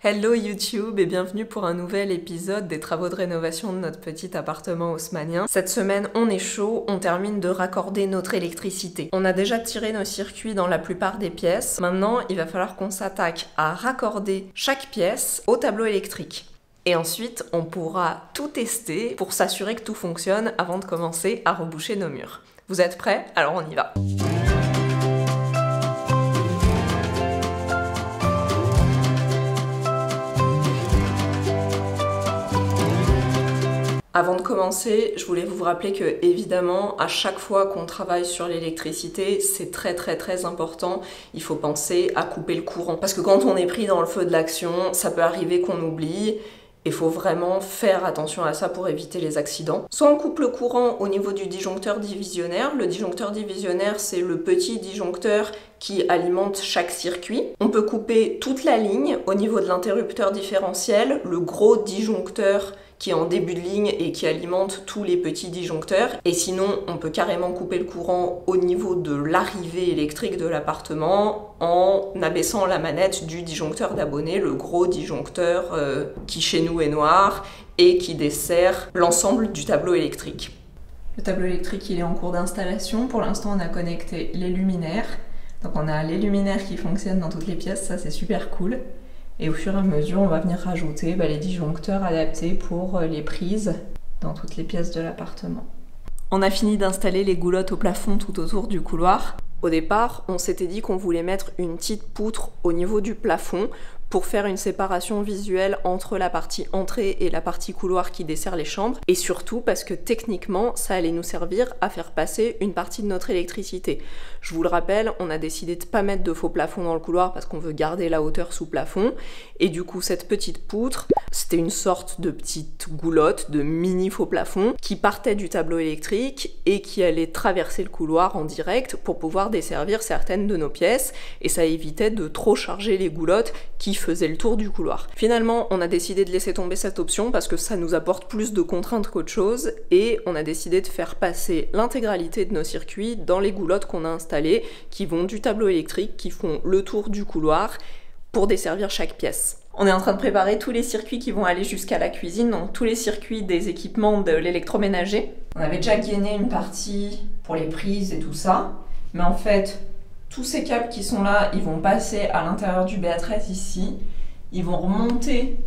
Hello YouTube et bienvenue pour un nouvel épisode des travaux de rénovation de notre petit appartement haussmannien. Cette semaine on est chaud, on termine de raccorder notre électricité. On a déjà tiré nos circuits dans la plupart des pièces. Maintenant il va falloir qu'on s'attaque à raccorder chaque pièce au tableau électrique. Et ensuite on pourra tout tester pour s'assurer que tout fonctionne avant de commencer à reboucher nos murs. Vous êtes prêts? Alors on y va! Avant de commencer, je voulais vous rappeler que, évidemment, à chaque fois qu'on travaille sur l'électricité, c'est très important, il faut penser à couper le courant. Parce que quand on est pris dans le feu de l'action, ça peut arriver qu'on oublie. Il faut vraiment faire attention à ça pour éviter les accidents. Soit on coupe le courant au niveau du disjoncteur divisionnaire. Le disjoncteur divisionnaire, c'est le petit disjoncteur qui alimente chaque circuit. On peut couper toute la ligne au niveau de l'interrupteur différentiel, le gros disjoncteur qui est en début de ligne et qui alimente tous les petits disjoncteurs. Et sinon, on peut carrément couper le courant au niveau de l'arrivée électrique de l'appartement en abaissant la manette du disjoncteur d'abonné, le gros disjoncteur qui chez nous est noir et qui dessert l'ensemble du tableau électrique. Le tableau électrique, il est en cours d'installation. Pour l'instant, on a connecté les luminaires. Donc on a les luminaires qui fonctionnent dans toutes les pièces, ça c'est super cool. Et au fur et à mesure, on va venir rajouter les disjoncteurs adaptés pour les prises dans toutes les pièces de l'appartement. On a fini d'installer les goulottes au plafond tout autour du couloir. Au départ, on s'était dit qu'on voulait mettre une petite poutre au niveau du plafond pour faire une séparation visuelle entre la partie entrée et la partie couloir qui dessert les chambres, et surtout parce que techniquement ça allait nous servir à faire passer une partie de notre électricité. Je vous le rappelle, on a décidé de pas mettre de faux plafond dans le couloir parce qu'on veut garder la hauteur sous plafond, et du coup cette petite poutre, c'était une sorte de petite goulotte, de mini faux plafond qui partait du tableau électrique et qui allait traverser le couloir en direct pour pouvoir desservir certaines de nos pièces, et ça évitait de trop charger les goulottes qui faisait le tour du couloir. Finalement, on a décidé de laisser tomber cette option parce que ça nous apporte plus de contraintes qu'autre chose, et on a décidé de faire passer l'intégralité de nos circuits dans les goulottes qu'on a installées, qui vont du tableau électrique, qui font le tour du couloir pour desservir chaque pièce. On est en train de préparer tous les circuits qui vont aller jusqu'à la cuisine, donc tous les circuits des équipements de l'électroménager. On avait déjà gainé une partie pour les prises et tout ça, mais en fait, tous ces câbles qui sont là, ils vont passer à l'intérieur du B13 ici. Ils vont remonter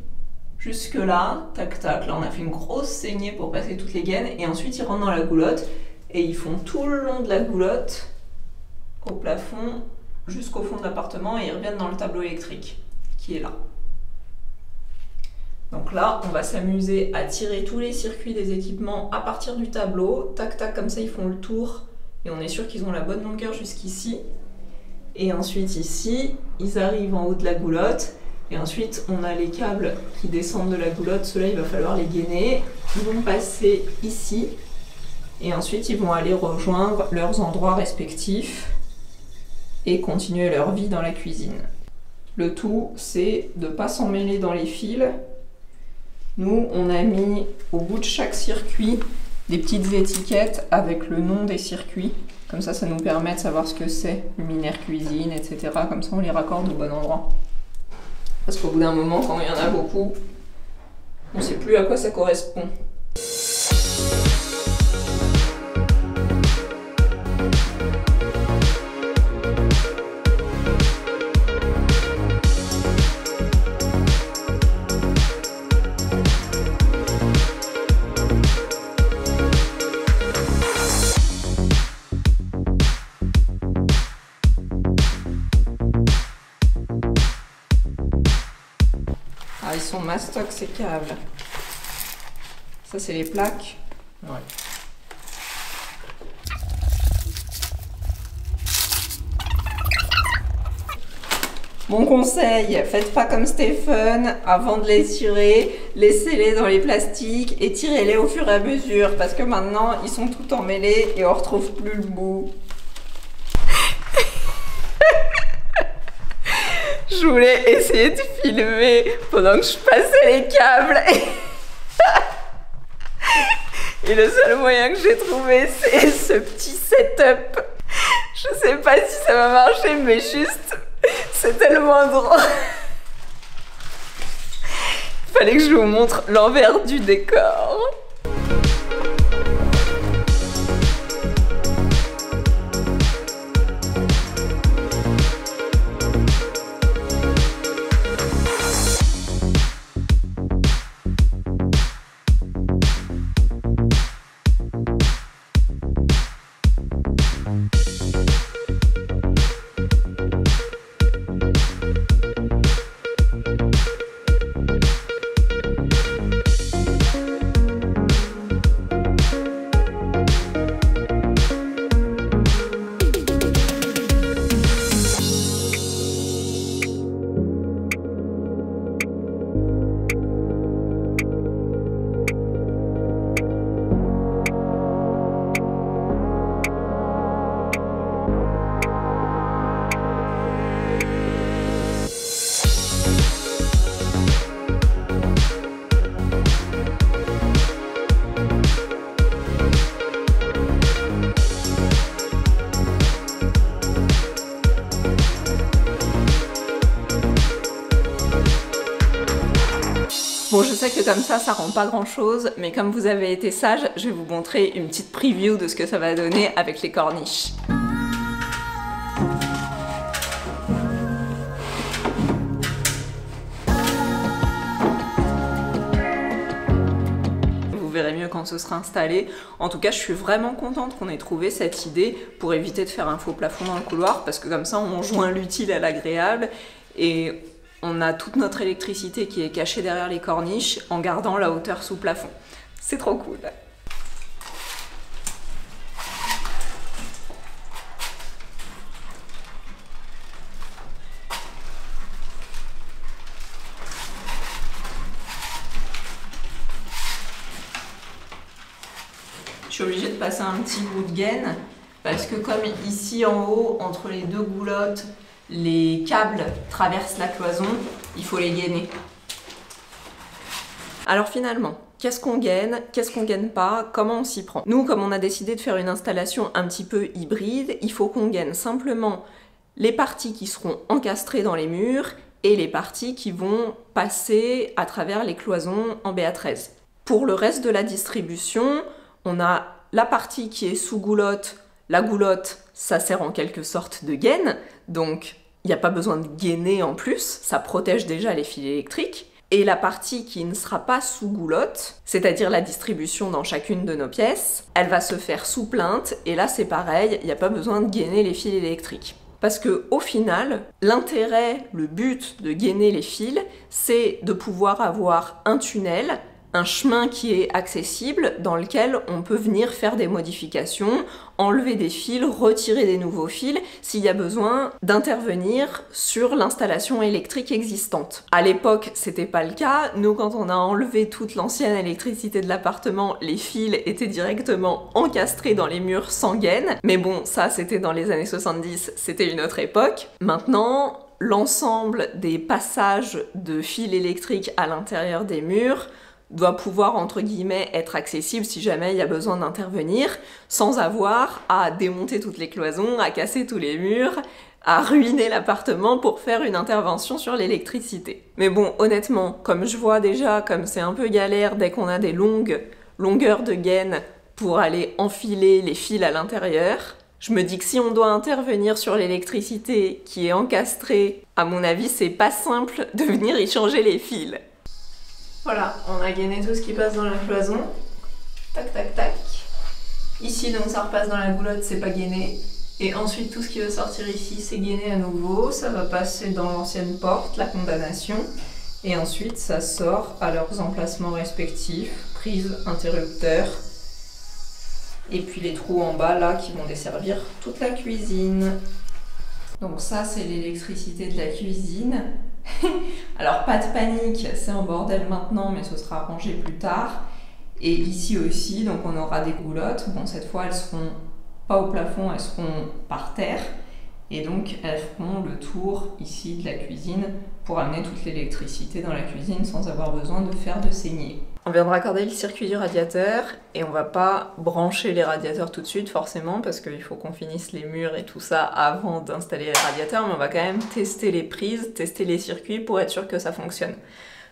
jusque là, tac tac. Là on a fait une grosse saignée pour passer toutes les gaines. Et ensuite ils rentrent dans la goulotte et ils font tout le long de la goulotte au plafond jusqu'au fond de l'appartement, et ils reviennent dans le tableau électrique qui est là. Donc là on va s'amuser à tirer tous les circuits des équipements à partir du tableau. Tac tac, comme ça ils font le tour et on est sûr qu'ils ont la bonne longueur jusqu'ici. Et ensuite ici, ils arrivent en haut de la goulotte. Et ensuite, on a les câbles qui descendent de la goulotte. Ceux-là, il va falloir les gainer. Ils vont passer ici. Et ensuite, ils vont aller rejoindre leurs endroits respectifs et continuer leur vie dans la cuisine. Le tout, c'est de ne pas s'en mêler dans les fils. Nous, on a mis au bout de chaque circuit des petites étiquettes avec le nom des circuits. Comme ça nous permet de savoir ce que c'est, luminaire, cuisine, etc. Comme ça, on les raccorde au bon endroit. Parce qu'au bout d'un moment, quand il y en a beaucoup, on ne sait plus à quoi ça correspond. Ah, ils sont mastoc ces câbles. Ça, c'est les plaques. Ouais. Mon conseil, faites pas comme Stephen, avant de les tirer, laissez-les dans les plastiques et tirez-les au fur et à mesure, parce que maintenant, ils sont tout emmêlés et on retrouve plus le bout. Je voulais essayer de filmer pendant que je passais les câbles. Et le seul moyen que j'ai trouvé, c'est ce petit setup. Je sais pas si ça va marcher, mais juste, c'est tellement drôle. Fallait que je vous montre l'envers du décor. Bon, je sais que comme ça rend pas grand chose, mais comme vous avez été sage, je vais vous montrer une petite preview de ce que ça va donner avec les corniches. Vous verrez mieux quand ce sera installé. En tout cas, je suis vraiment contente qu'on ait trouvé cette idée pour éviter de faire un faux plafond dans le couloir, parce que comme ça, on joint l'utile à l'agréable et on a toute notre électricité qui est cachée derrière les corniches en gardant la hauteur sous plafond. C'est trop cool. Je suis obligée de passer un petit bout de gaine parce que comme ici en haut, entre les deux goulottes, les câbles traversent la cloison, il faut les gainer. Alors finalement, qu'est-ce qu'on gaine pas, comment on s'y prend? Nous, comme on a décidé de faire une installation un petit peu hybride, il faut qu'on gaine simplement les parties qui seront encastrées dans les murs et les parties qui vont passer à travers les cloisons en BA13. Pour le reste de la distribution, on a la partie qui est sous goulotte. La goulotte, ça sert en quelque sorte de gaine, donc il n'y a pas besoin de gainer en plus, ça protège déjà les fils électriques. Et la partie qui ne sera pas sous goulotte, c'est-à-dire la distribution dans chacune de nos pièces, elle va se faire sous plainte, et là c'est pareil, il n'y a pas besoin de gainer les fils électriques. Parce que au final, l'intérêt, le but de gainer les fils, c'est de pouvoir avoir un tunnel, un chemin qui est accessible dans lequel on peut venir faire des modifications, enlever des fils, retirer des nouveaux fils s'il y a besoin d'intervenir sur l'installation électrique existante. À l'époque, c'était pas le cas. Nous, quand on a enlevé toute l'ancienne électricité de l'appartement, les fils étaient directement encastrés dans les murs sans gaine. Mais bon, ça c'était dans les années 70, c'était une autre époque. Maintenant, l'ensemble des passages de fils électriques à l'intérieur des murs doit pouvoir, entre guillemets, être accessible si jamais il y a besoin d'intervenir, sans avoir à démonter toutes les cloisons, à casser tous les murs, à ruiner l'appartement pour faire une intervention sur l'électricité. Mais bon, honnêtement, comme je vois déjà, comme c'est un peu galère dès qu'on a des longueurs de gaine pour aller enfiler les fils à l'intérieur, je me dis que si on doit intervenir sur l'électricité qui est encastrée, à mon avis, c'est pas simple de venir y changer les fils. Voilà, on a gainé tout ce qui passe dans la cloison. Tac, tac, tac. Ici, donc ça repasse dans la goulotte, c'est pas gainé. Et ensuite, tout ce qui va sortir ici, c'est gainé à nouveau. Ça va passer dans l'ancienne porte, la condamnation. Et ensuite, ça sort à leurs emplacements respectifs. Prise, interrupteur. Et puis les trous en bas, là, qui vont desservir toute la cuisine. Donc ça, c'est l'électricité de la cuisine. Alors pas de panique, c'est en bordel maintenant, mais ce sera arrangé plus tard. Et ici aussi, donc on aura des goulottes. Bon, cette fois, elles seront pas au plafond, elles seront par terre. Et donc, elles feront le tour ici de la cuisine pour amener toute l'électricité dans la cuisine sans avoir besoin de faire de saignée. On vient de raccorder le circuit du radiateur et on va pas brancher les radiateurs tout de suite forcément parce qu'il faut qu'on finisse les murs et tout ça avant d'installer les radiateurs, mais on va quand même tester les prises, tester les circuits pour être sûr que ça fonctionne.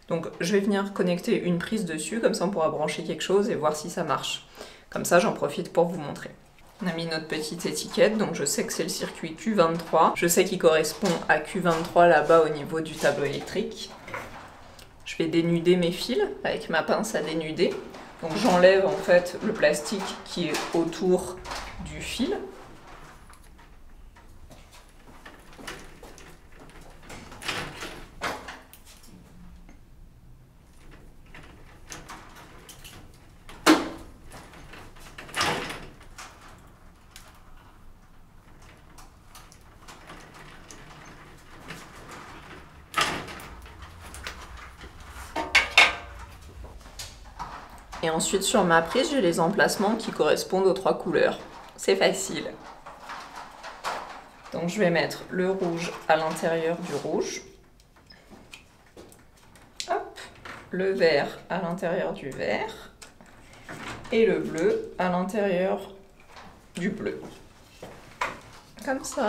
Donc je vais venir connecter une prise dessus, comme ça on pourra brancher quelque chose et voir si ça marche. Comme ça j'en profite pour vous montrer. On a mis notre petite étiquette, donc je sais que c'est le circuit Q23. Je sais qu'il correspond à Q23 là-bas au niveau du tableau électrique. Je vais dénuder mes fils avec ma pince à dénuder. Donc j'enlève en fait le plastique qui est autour du fil. Et ensuite sur ma prise, j'ai les emplacements qui correspondent aux 3 couleurs. C'est facile. Donc je vais mettre le rouge à l'intérieur du rouge. Hop. Le vert à l'intérieur du vert. Et le bleu à l'intérieur du bleu. Comme ça.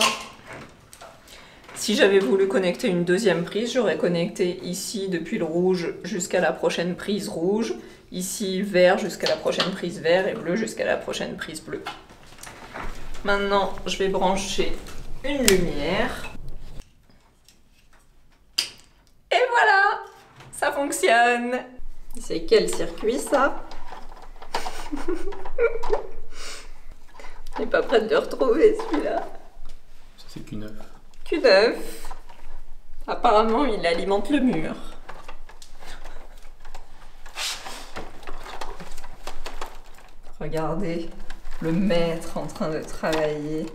Si j'avais voulu connecter une deuxième prise, j'aurais connecté ici depuis le rouge jusqu'à la prochaine prise rouge. Ici, vert jusqu'à la prochaine prise vert et bleu jusqu'à la prochaine prise bleue. Maintenant, je vais brancher une lumière. Et voilà, ça fonctionne. C'est quel circuit ça? Je n'ai pas prête de retrouver celui-là. Ça c'est Q9. Q9. Apparemment, il alimente le mur. Regardez le maître en train de travailler.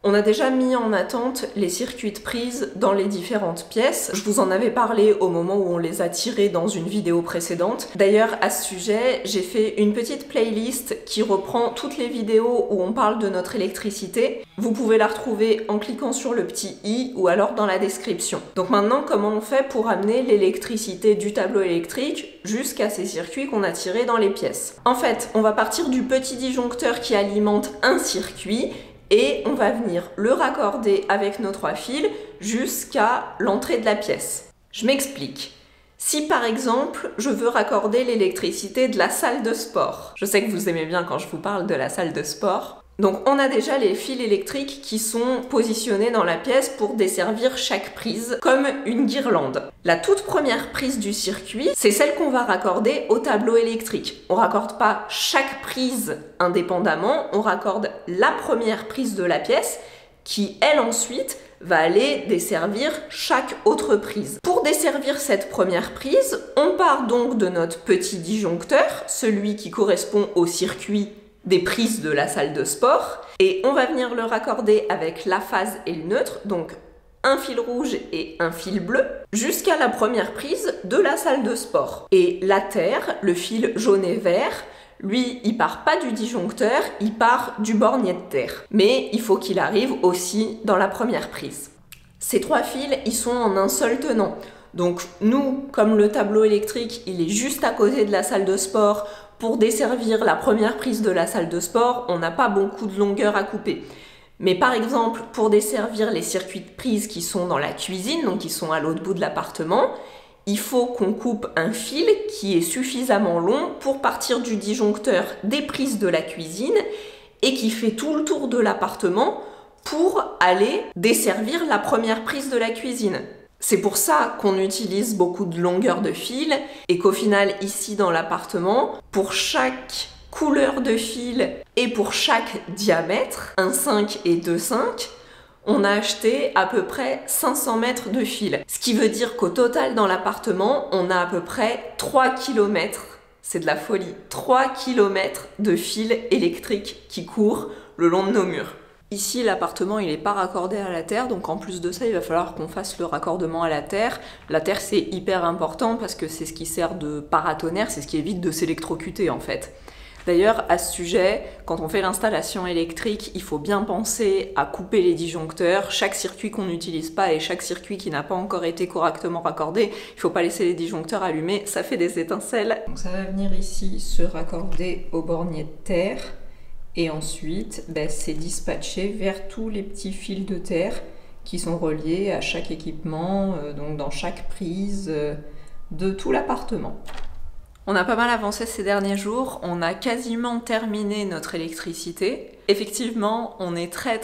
On a déjà mis en attente les circuits de prise dans les différentes pièces. Je vous en avais parlé au moment où on les a tirés dans une vidéo précédente. D'ailleurs, à ce sujet, j'ai fait une petite playlist qui reprend toutes les vidéos où on parle de notre électricité. Vous pouvez la retrouver en cliquant sur le petit i ou alors dans la description. Donc maintenant, comment on fait pour amener l'électricité du tableau électrique jusqu'à ces circuits qu'on a tirés dans les pièces? En fait, on va partir du petit disjoncteur qui alimente un circuit et on va venir le raccorder avec nos 3 fils jusqu'à l'entrée de la pièce. Je m'explique. Si par exemple, je veux raccorder l'électricité de la salle de sport, je sais que vous aimez bien quand je vous parle de la salle de sport, donc on a déjà les fils électriques qui sont positionnés dans la pièce pour desservir chaque prise comme une guirlande. La toute première prise du circuit, c'est celle qu'on va raccorder au tableau électrique. On raccorde pas chaque prise indépendamment, on raccorde la première prise de la pièce qui, elle ensuite, va aller desservir chaque autre prise. Pour desservir cette première prise, on part donc de notre petit disjoncteur, celui qui correspond au circuit des prises de la salle de sport, et on va venir le raccorder avec la phase et le neutre, donc un fil rouge et un fil bleu, jusqu'à la première prise de la salle de sport. Et la terre, le fil jaune et vert, lui, il part pas du disjoncteur, il part du bornier de terre. Mais il faut qu'il arrive aussi dans la première prise. Ces 3 fils, ils sont en un seul tenant. Donc nous, comme le tableau électrique, il est juste à côté de la salle de sport, pour desservir la première prise de la salle de sport, on n'a pas beaucoup de longueur à couper. Mais par exemple, pour desservir les circuits de prise qui sont dans la cuisine, donc qui sont à l'autre bout de l'appartement, il faut qu'on coupe un fil qui est suffisamment long pour partir du disjoncteur des prises de la cuisine et qui fait tout le tour de l'appartement pour aller desservir la première prise de la cuisine. C'est pour ça qu'on utilise beaucoup de longueur de fil et qu'au final, ici dans l'appartement, pour chaque couleur de fil et pour chaque diamètre, 1,5 et 2,5, on a acheté à peu près 500 mètres de fil. Ce qui veut dire qu'au total dans l'appartement, on a à peu près 3 km. C'est de la folie. 3 km de fil électrique qui courent le long de nos murs. Ici, l'appartement, il n'est pas raccordé à la terre, donc en plus de ça, il va falloir qu'on fasse le raccordement à la terre. La terre, c'est hyper important parce que c'est ce qui sert de paratonnerre, c'est ce qui évite de s'électrocuter en fait. D'ailleurs, à ce sujet, quand on fait l'installation électrique, il faut bien penser à couper les disjoncteurs. Chaque circuit qu'on n'utilise pas et chaque circuit qui n'a pas encore été correctement raccordé, il ne faut pas laisser les disjoncteurs allumés, ça fait des étincelles. Donc ça va venir ici se raccorder au bornier de terre. Et ensuite, c'est dispatché vers tous les petits fils de terre qui sont reliés à chaque équipement, donc dans chaque prise de tout l'appartement. On a pas mal avancé ces derniers jours, on a quasiment terminé notre électricité. Effectivement, on est très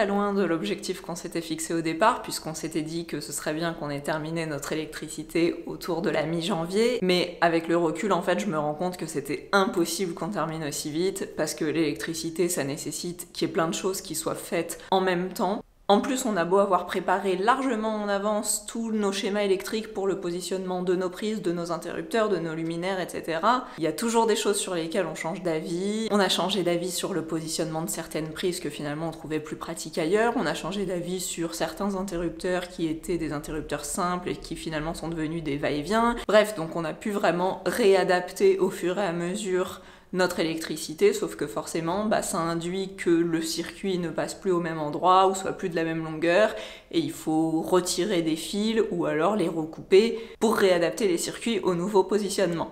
loin de l'objectif qu'on s'était fixé au départ, puisqu'on s'était dit que ce serait bien qu'on ait terminé notre électricité autour de la mi-janvier. Mais avec le recul, en fait, je me rends compte que c'était impossible qu'on termine aussi vite, parce que l'électricité, ça nécessite qu'il y ait plein de choses qui soient faites en même temps. En plus, on a beau avoir préparé largement en avance tous nos schémas électriques pour le positionnement de nos prises, de nos interrupteurs, de nos luminaires, etc. Il y a toujours des choses sur lesquelles on change d'avis. On a changé d'avis sur le positionnement de certaines prises que finalement on trouvait plus pratiques ailleurs. On a changé d'avis sur certains interrupteurs qui étaient des interrupteurs simples et qui finalement sont devenus des va-et-vient. Bref, donc on a pu vraiment réadapter au fur et à mesure notre électricité, sauf que forcément ça induit que le circuit ne passe plus au même endroit ou soit plus de la même longueur et il faut retirer des fils ou alors les recouper pour réadapter les circuits au nouveau positionnement.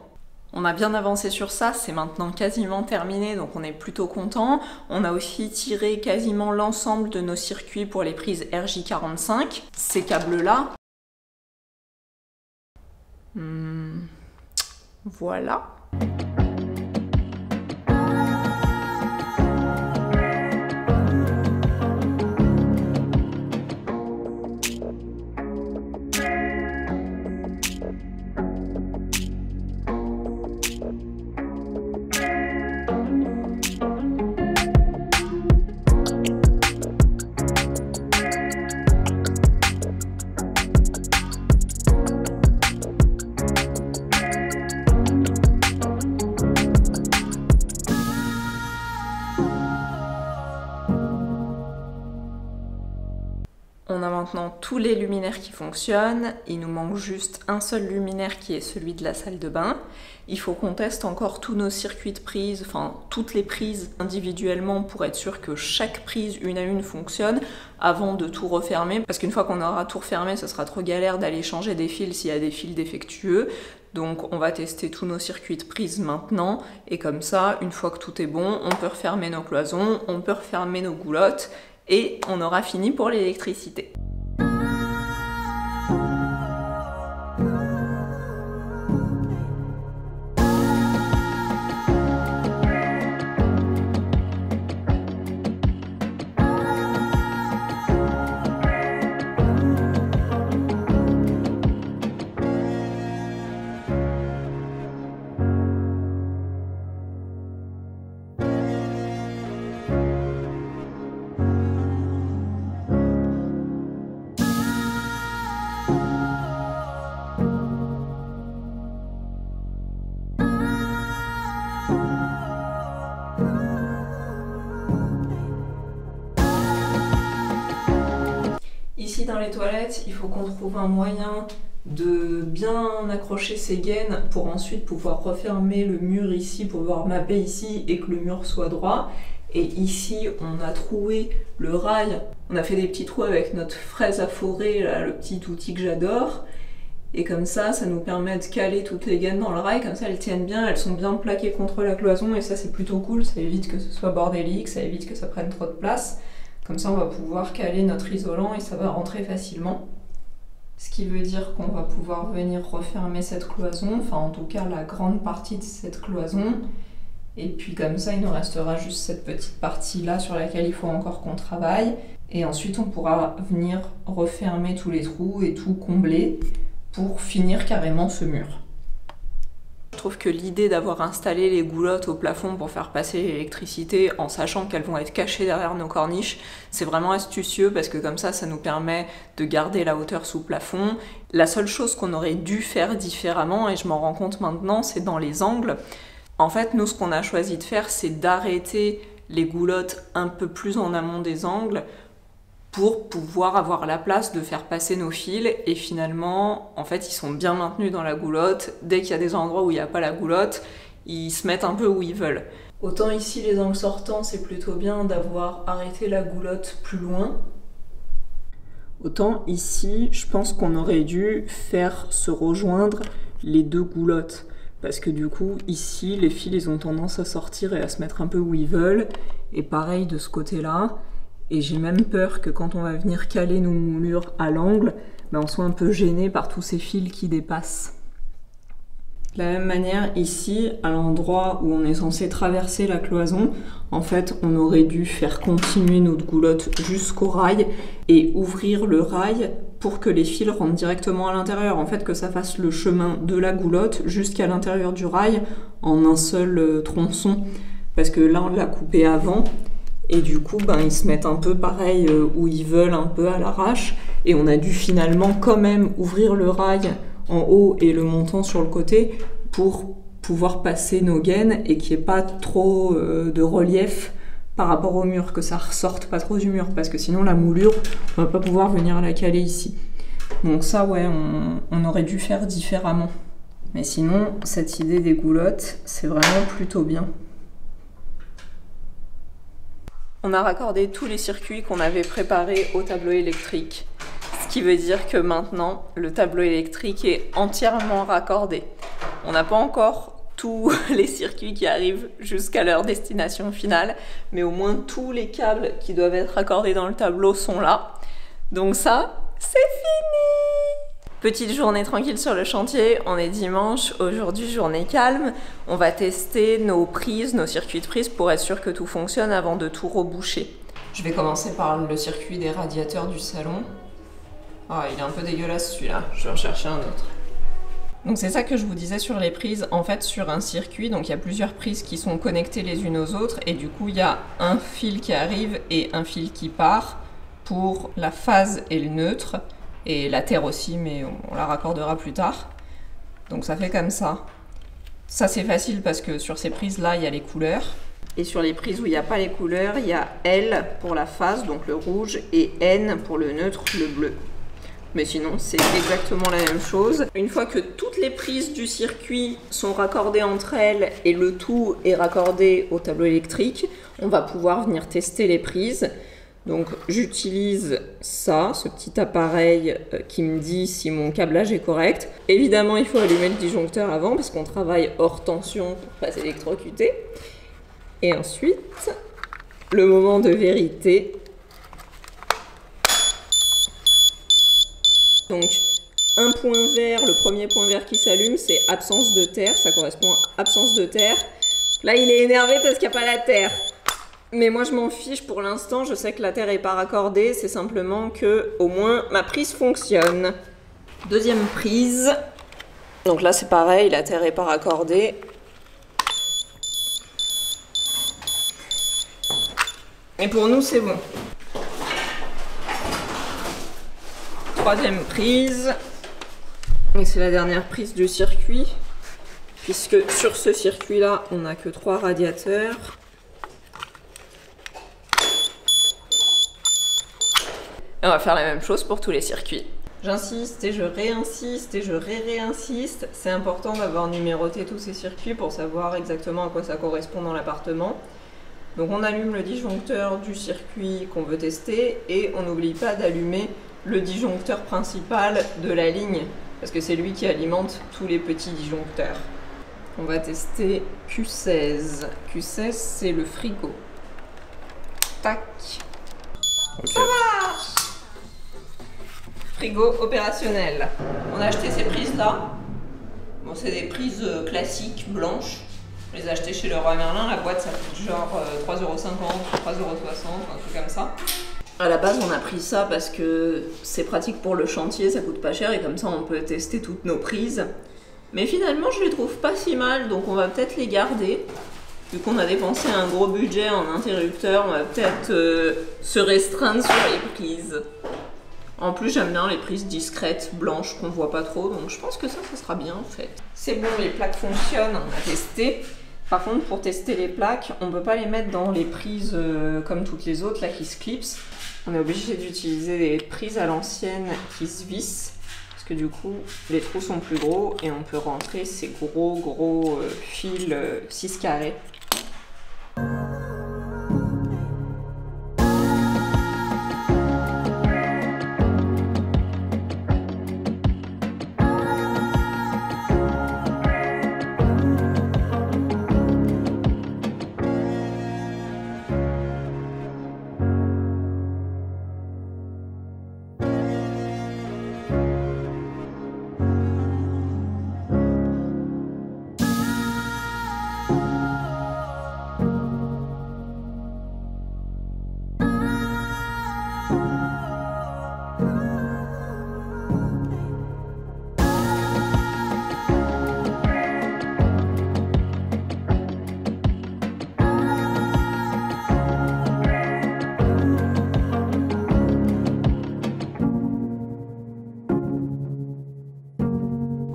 On a bien avancé sur ça, c'est maintenant quasiment terminé, donc on est plutôt content. On a aussi tiré quasiment l'ensemble de nos circuits pour les prises RJ45, ces câbles-là. Voilà. On a maintenant tous les luminaires qui fonctionnent, il nous manque juste un seul luminaire qui est celui de la salle de bain. Il faut qu'on teste encore tous nos circuits de prise, enfin toutes les prises individuellement pour être sûr que chaque prise une à une fonctionne avant de tout refermer. Parce qu'une fois qu'on aura tout refermé, ce sera trop galère d'aller changer des fils s'il y a des fils défectueux. Donc on va tester tous nos circuits de prise maintenant et comme ça, une fois que tout est bon, on peut refermer nos cloisons, on peut refermer nos goulottes et on aura fini pour l'électricité. Ici dans les toilettes, il faut qu'on trouve un moyen de bien accrocher ces gaines pour ensuite pouvoir refermer le mur ici, pour pouvoir mapper ici et que le mur soit droit. Et ici, on a troué le rail. On a fait des petits trous avec notre fraise à forer, là, le petit outil que j'adore. Et comme ça nous permet de caler toutes les gaines dans le rail, comme ça elles tiennent bien, elles sont bien plaquées contre la cloison et ça c'est plutôt cool, ça évite que ce soit bordélique, ça évite que ça prenne trop de place. Comme ça on va pouvoir caler notre isolant et ça va rentrer facilement. Ce qui veut dire qu'on va pouvoir venir refermer cette cloison, enfin en tout cas la grande partie de cette cloison. Et puis comme ça il nous restera juste cette petite partie là sur laquelle il faut encore qu'on travaille. Et ensuite on pourra venir refermer tous les trous et tout combler pour finir carrément ce mur. Je trouve que l'idée d'avoir installé les goulottes au plafond pour faire passer l'électricité en sachant qu'elles vont être cachées derrière nos corniches, c'est vraiment astucieux parce que comme ça nous permet de garder la hauteur sous plafond. La seule chose qu'on aurait dû faire différemment, et je m'en rends compte maintenant, c'est dans les angles. En fait, nous, ce qu'on a choisi de faire, c'est d'arrêter les goulottes un peu plus en amont des angles pour pouvoir avoir la place de faire passer nos fils et finalement, en fait, ils sont bien maintenus dans la goulotte. Dès qu'il y a des endroits où il n'y a pas la goulotte, ils se mettent un peu où ils veulent. Autant ici, les angles sortants, c'est plutôt bien d'avoir arrêté la goulotte plus loin. Autant ici, je pense qu'on aurait dû faire se rejoindre les deux goulottes. Parce que du coup, ici, les fils, ils ont tendance à sortir et à se mettre un peu où ils veulent. Et pareil de ce côté-là. Et j'ai même peur que quand on va venir caler nos moulures à l'angle, ben on soit un peu gêné par tous ces fils qui dépassent. De la même manière, ici, à l'endroit où on est censé traverser la cloison, en fait, on aurait dû faire continuer notre goulotte jusqu'au rail et ouvrir le rail pour que les fils rentrent directement à l'intérieur. En fait, que ça fasse le chemin de la goulotte jusqu'à l'intérieur du rail en un seul tronçon. Parce que là, on l'a coupé avant et du coup, ben, ils se mettent un peu pareil où ils veulent, un peu à l'arrache. Et on a dû finalement quand même ouvrir le rail en haut et le montant sur le côté pour pouvoir passer nos gaines et qu'il n'y ait pas trop de relief par rapport au mur, que ça ressorte pas trop du mur, parce que sinon la moulure, on va pas pouvoir venir la caler ici. Donc ça, ouais, on aurait dû faire différemment. Mais sinon, cette idée des goulottes, c'est vraiment plutôt bien. On a raccordé tous les circuits qu'on avait préparés au tableau électrique. Ce qui veut dire que maintenant, le tableau électrique est entièrement raccordé. On n'a pas encore tous les circuits qui arrivent jusqu'à leur destination finale, mais au moins tous les câbles qui doivent être raccordés dans le tableau sont là. Donc ça, c'est fini! Petite journée tranquille sur le chantier, on est dimanche, aujourd'hui journée calme. On va tester nos prises, nos circuits de prise pour être sûr que tout fonctionne avant de tout reboucher. Je vais commencer par le circuit des radiateurs du salon. Ah, il est un peu dégueulasse celui-là, je vais en chercher un autre. Donc c'est ça que je vous disais sur les prises, en fait sur un circuit, donc il y a plusieurs prises qui sont connectées les unes aux autres et du coup il y a un fil qui arrive et un fil qui part pour la phase et le neutre, et la terre aussi, mais on la raccordera plus tard. Donc ça fait comme ça. Ça c'est facile parce que sur ces prises là il y a les couleurs. Et sur les prises où il n'y a pas les couleurs, il y a L pour la phase, donc le rouge, et N pour le neutre, le bleu. Mais sinon, c'est exactement la même chose. Une fois que toutes les prises du circuit sont raccordées entre elles et le tout est raccordé au tableau électrique, on va pouvoir venir tester les prises. Donc j'utilise ça, ce petit appareil qui me dit si mon câblage est correct. Évidemment, il faut allumer le disjoncteur avant parce qu'on travaille hors tension pour pas s'électrocuter. Et ensuite, le moment de vérité. Donc, un point vert, le premier point vert qui s'allume, c'est absence de terre, ça correspond à absence de terre. Là, il est énervé parce qu'il n'y a pas la terre. Mais moi, je m'en fiche pour l'instant, je sais que la terre n'est pas raccordée, c'est simplement que, au moins, ma prise fonctionne. Deuxième prise. Donc là, c'est pareil, la terre n'est pas raccordée. Et pour nous, c'est bon. Troisième prise. Et c'est la dernière prise du circuit. Puisque sur ce circuit-là, on n'a que 3 radiateurs. Et on va faire la même chose pour tous les circuits. J'insiste et je réinsiste et je réinsiste. C'est important d'avoir numéroté tous ces circuits pour savoir exactement à quoi ça correspond dans l'appartement. Donc on allume le disjoncteur du circuit qu'on veut tester et on n'oublie pas d'allumer le disjoncteur principal de la ligne parce que c'est lui qui alimente tous les petits disjoncteurs. On va tester Q16. Q16 c'est le frigo. Tac. Okay. Ça marche. Frigo opérationnel. On a acheté ces prises là. Bon, c'est des prises classiques blanches. Je les ai achetées chez Leroy Merlin, la boîte ça coûte genre 3,50 €, 3,60 €, un truc comme ça. À la base on a pris ça parce que c'est pratique pour le chantier, ça coûte pas cher et comme ça on peut tester toutes nos prises. Mais finalement je les trouve pas si mal, donc on va peut-être les garder. Vu qu'on a dépensé un gros budget en interrupteur, on va peut-être se restreindre sur les prises. En plus j'aime bien les prises discrètes, blanches, qu'on voit pas trop, donc je pense que ça sera bien en fait. C'est bon, les plaques fonctionnent, on a testé. Par contre, pour tester les plaques, on ne peut pas les mettre dans les prises comme toutes les autres là qui se clipsent. On est obligé d'utiliser des prises à l'ancienne qui se vissent parce que du coup, les trous sont plus gros et on peut rentrer ces gros fils 6 carrés.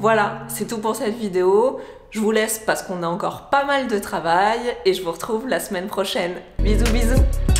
Voilà, c'est tout pour cette vidéo. Je vous laisse parce qu'on a encore pas mal de travail et je vous retrouve la semaine prochaine. Bisous bisous.